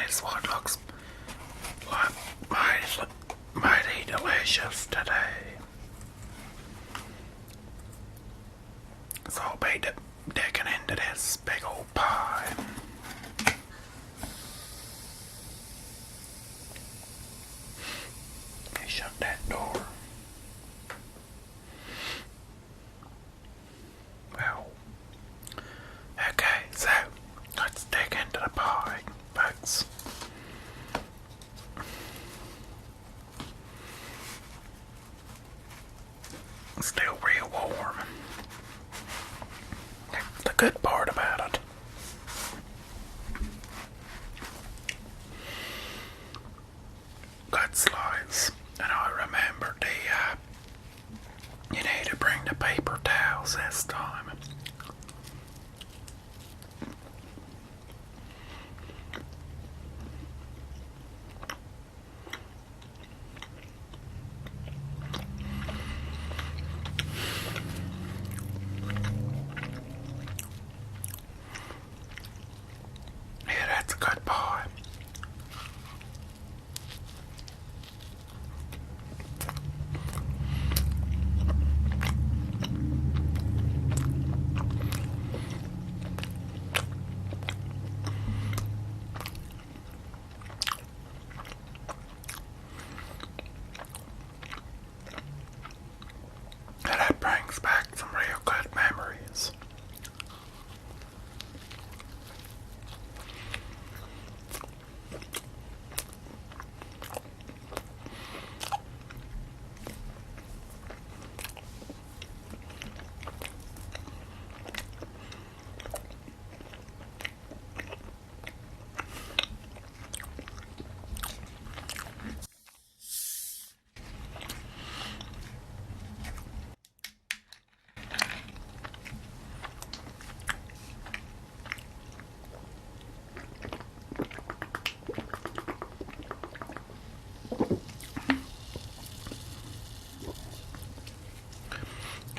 is what looks like mighty delicious today. So I'll be digging into this big old pie. Shut that door. Well, okay, so let's dig into the pie, folks. It's still real warm. That's the good part about it. Good slice. And I remember you need to bring the paper towels this time. Yeah, that's a good pie. And that brings back some real good memories.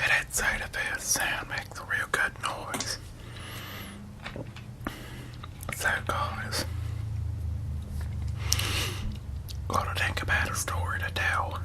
And inside of this sound makes a real good noise. So guys, gotta think about a story to tell.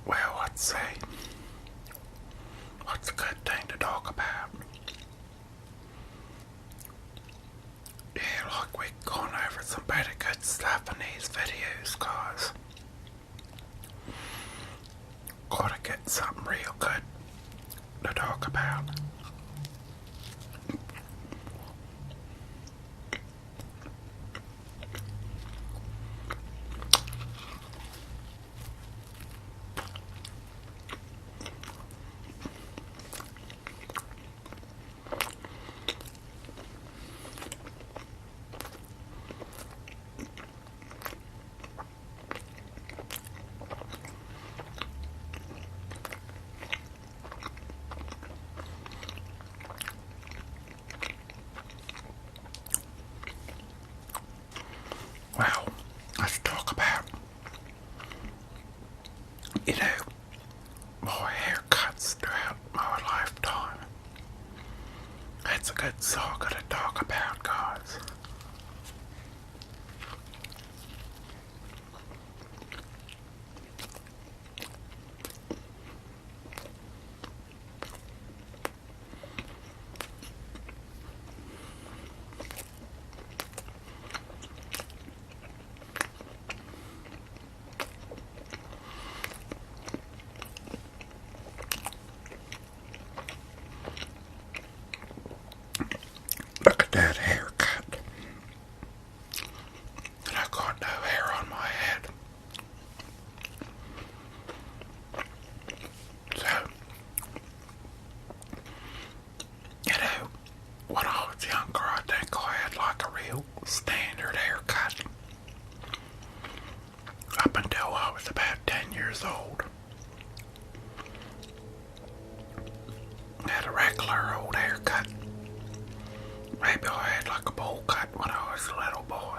Well, let's see. What's a good thing to talk about? Yeah, like we've gone over some pretty good stuff in these videos, guys. Gotta get something real good to talk about. Well, let's talk about, my haircuts throughout my lifetime. It's a good saga to talk about, guys. Look at that haircut. regular old haircut. Maybe I had like a bowl cut when I was a little boy.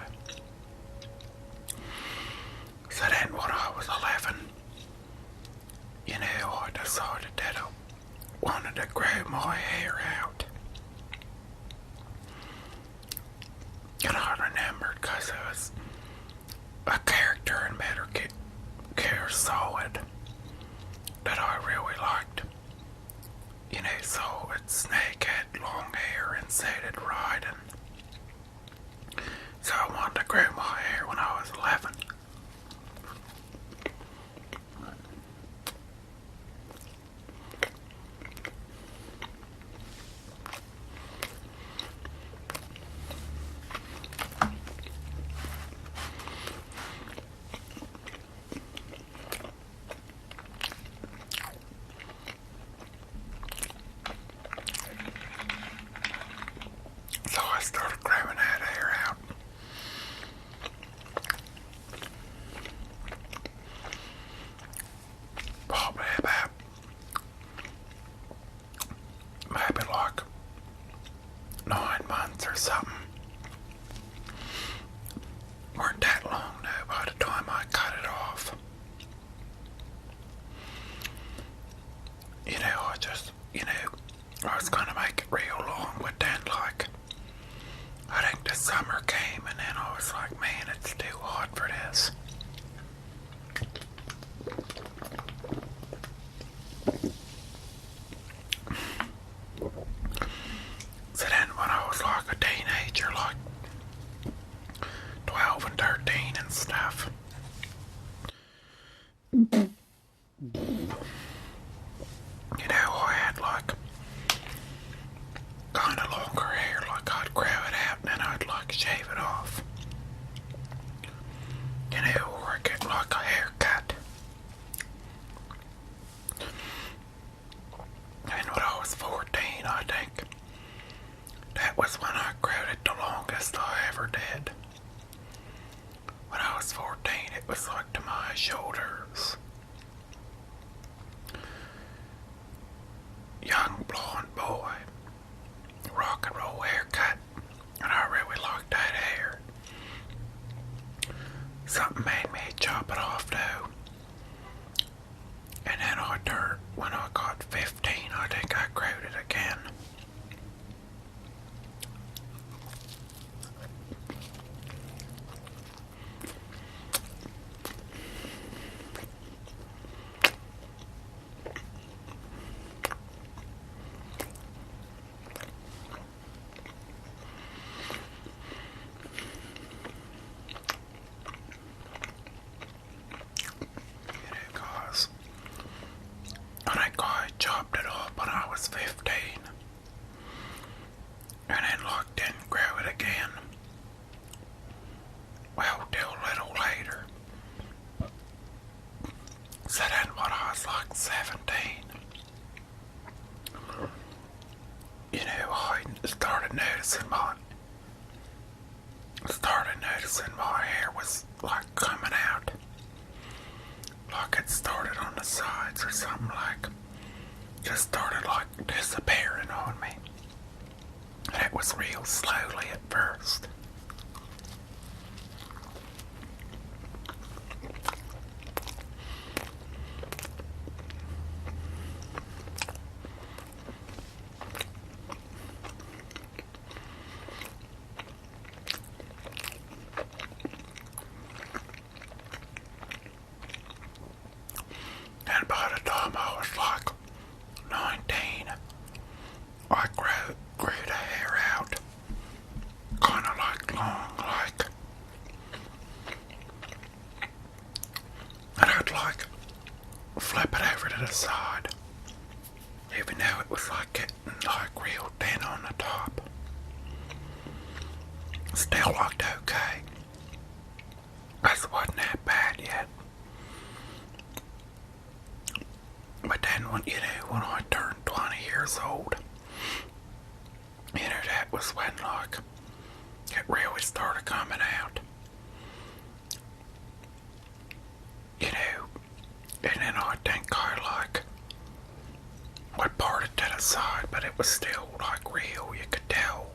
So then when I was 11, I decided that I wanted to grow my hair out. And I remembered because it was a character in Metal Gear Solid that I really liked. So Snake had long hair and said it right, and so I wanted to grow my hair when I was 11. So I started growing that hair out. Probably about maybe like 9 months or something. Weren't that long though by the time I cut it off. I just, I was gonna make it real long, but then I think the summer came and then I was like, man, it's too hot for this. So then when I was like a teenager, like 12 and 13 and stuff, I had like kind of longer hair, like I'd grow it out and then I'd like shave it off. Or get like a haircut. And when I was 14, I think that was when I grew it the longest I ever did. When I was 14, it was like to my shoulders. Young blonde boy, rock and roll haircut, and I really liked that hair. Something made me chop it off though. And then when I got 15, I think I grew it again. I think I chopped it off when I was 15. And then didn't grow it again. Well, till a little later. So then when I was like 17, I started noticing my hair was like coming out. Like it started on the sides or something, like just started like disappearing on me. And it was real slowly at first. And by the time I was like 19, I grew the hair out. Kind of like long, like. And I'd like flip it over to the side. Even though it was like getting like real thin on the top. Still looked okay. This wasn't that bad yet. But then when I turned 20 years old, that was when it really started coming out. And then I think I would part it to the side, but it was still like real. You could tell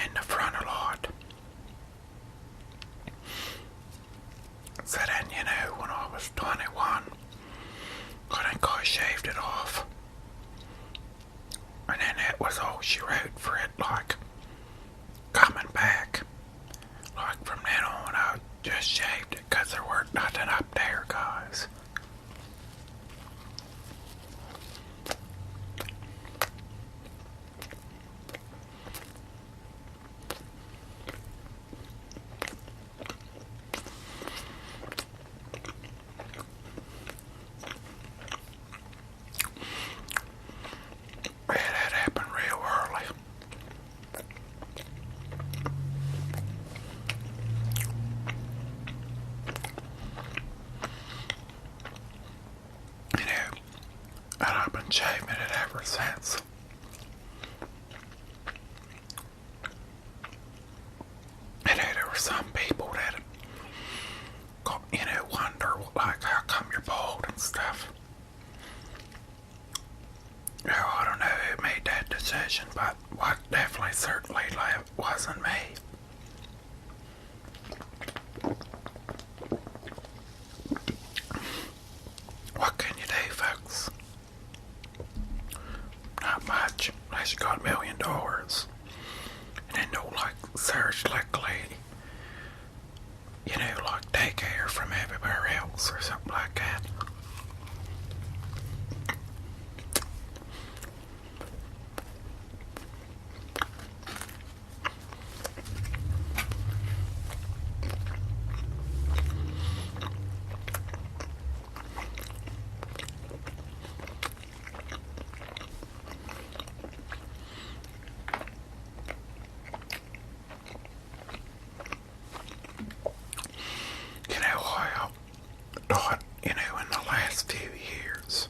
in the front a lot. So then, when I was 21, I think I shaved it off. And then that was all she wrote for it, like, coming back. Like, from then on, I just shaved it because there weren't nothing up there, guys. That happened real early. And I've been shaving it ever since. There were some people that, wonder, like, how come you're bald and stuff. I don't know who made that decision, but what definitely certainly wasn't me. What can you do, folks? Not much, unless you got $1 million. And then don't surgically, like take care from everywhere else or something like that. I thought, in the last few years,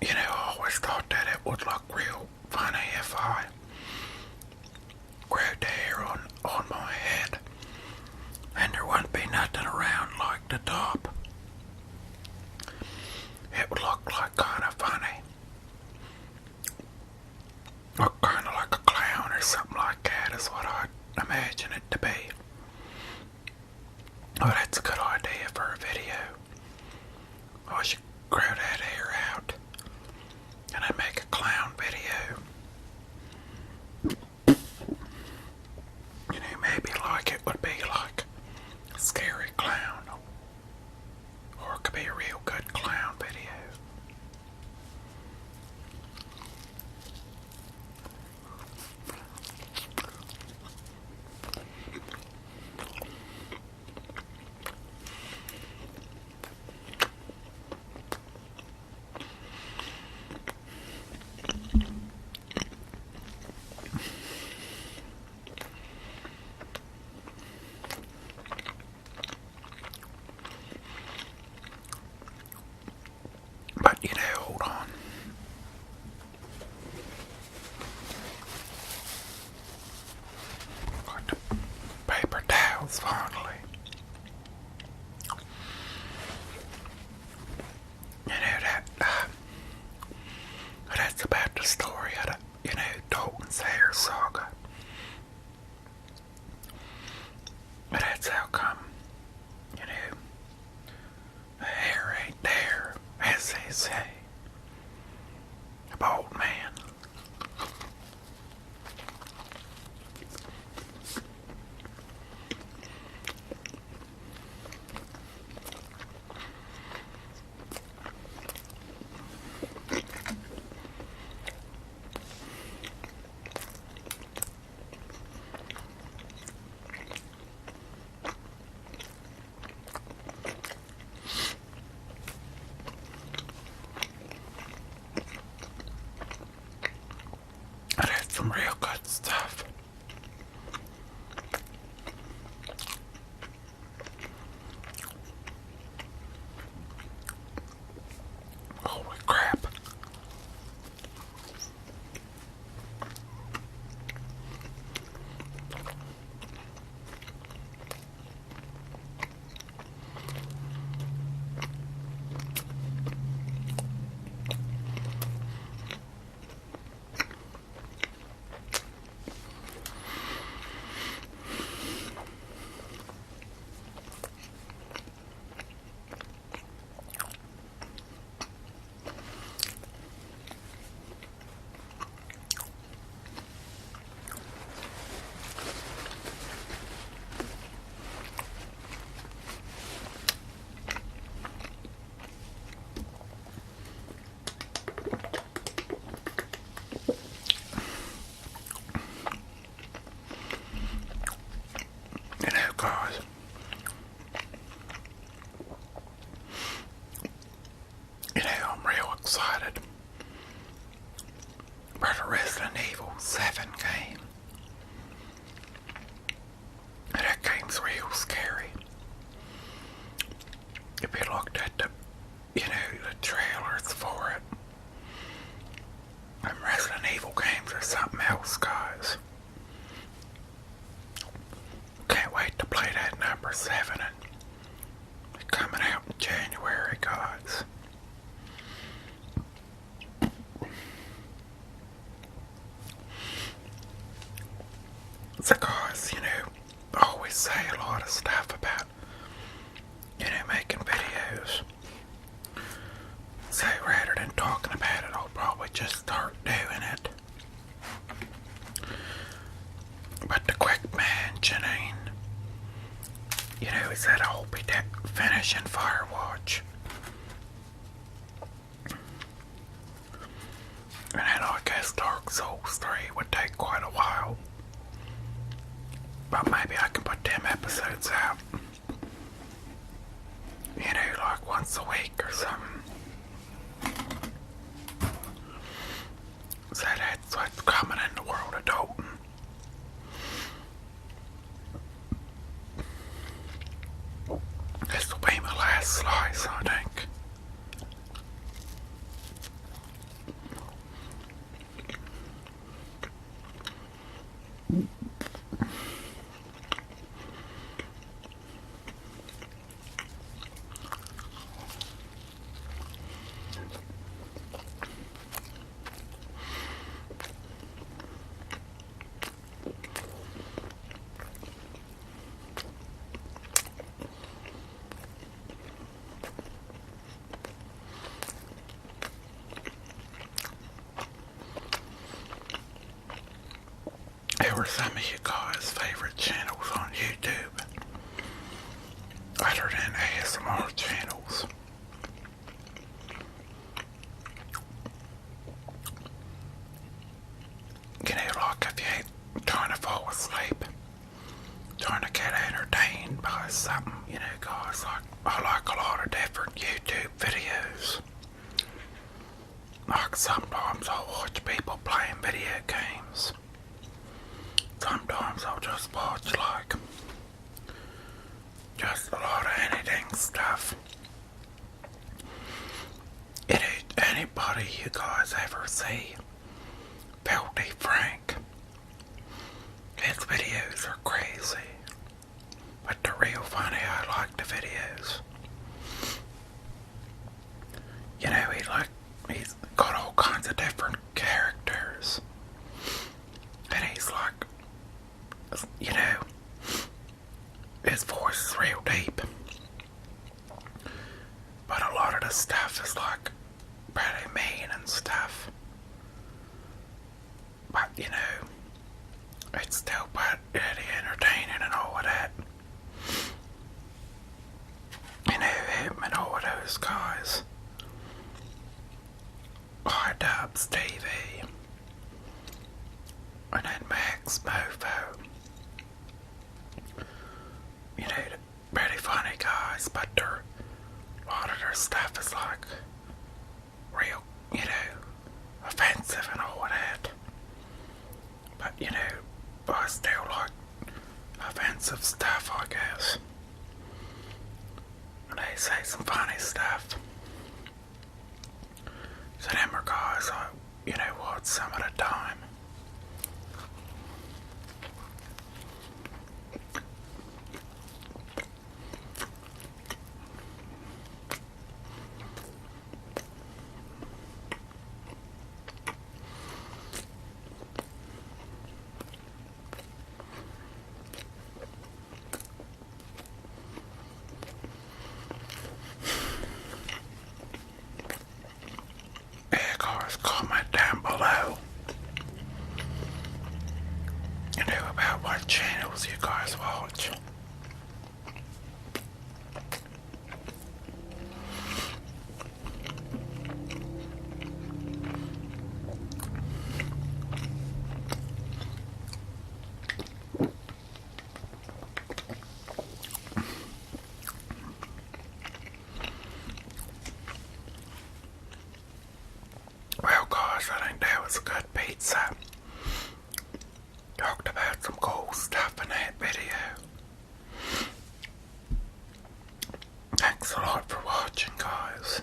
I always thought that it would look real funny if I growed the hair on my head and there wouldn't be nothing around like the top. It would look like kind of funny. Look kind of like a clown or something like that is what I imagine it to be. Oh, that's a good idea for a video. I should grow that hair out and then make a clown video. Maybe like it would be like a scary clown. Or it could be a real good clown video. if you looked at the trailers for it, them Resident Evil games are something else, guys. Can't wait to play that number 7 and it's coming out in January, guys. So guys, I always say a lot of stuff about, making videos. So rather than talking about it, I'll probably just start doing it. But the quick mentioning, is that I'll be finishing Firewatch. And then I guess Dark Souls 3 would take quite a while. But maybe I can put them episodes out, like once a week or something. So that's what's coming in the world of Dalton. This will be my last slice, I think. Who are some of you guys' favorite channels on YouTube, other than ASMR channels? Like if you're trying to fall asleep, trying to get entertained by something, guys, like I like a lot of different YouTube videos. Like sometimes I'll watch people playing video games. Sometimes I'll just watch just a lot of anything stuff. Anybody you guys ever see Filthy Frank? His videos are crazy, but they're real funny. I like the videos. He's got all kinds of different characters, and he's like, his voice is real deep, but a lot of the stuff is like pretty mean and stuff. But it's still pretty entertaining and all of that. Him and all of those guys. iDubbbz TV. And then Max Mofo. Pretty funny guys, but a lot of their stuff is like real, offensive and all of that. But, I still like offensive stuff, I guess. And they say some funny stuff. So them are guys I, watch some of the time. Thanks a lot for watching, guys.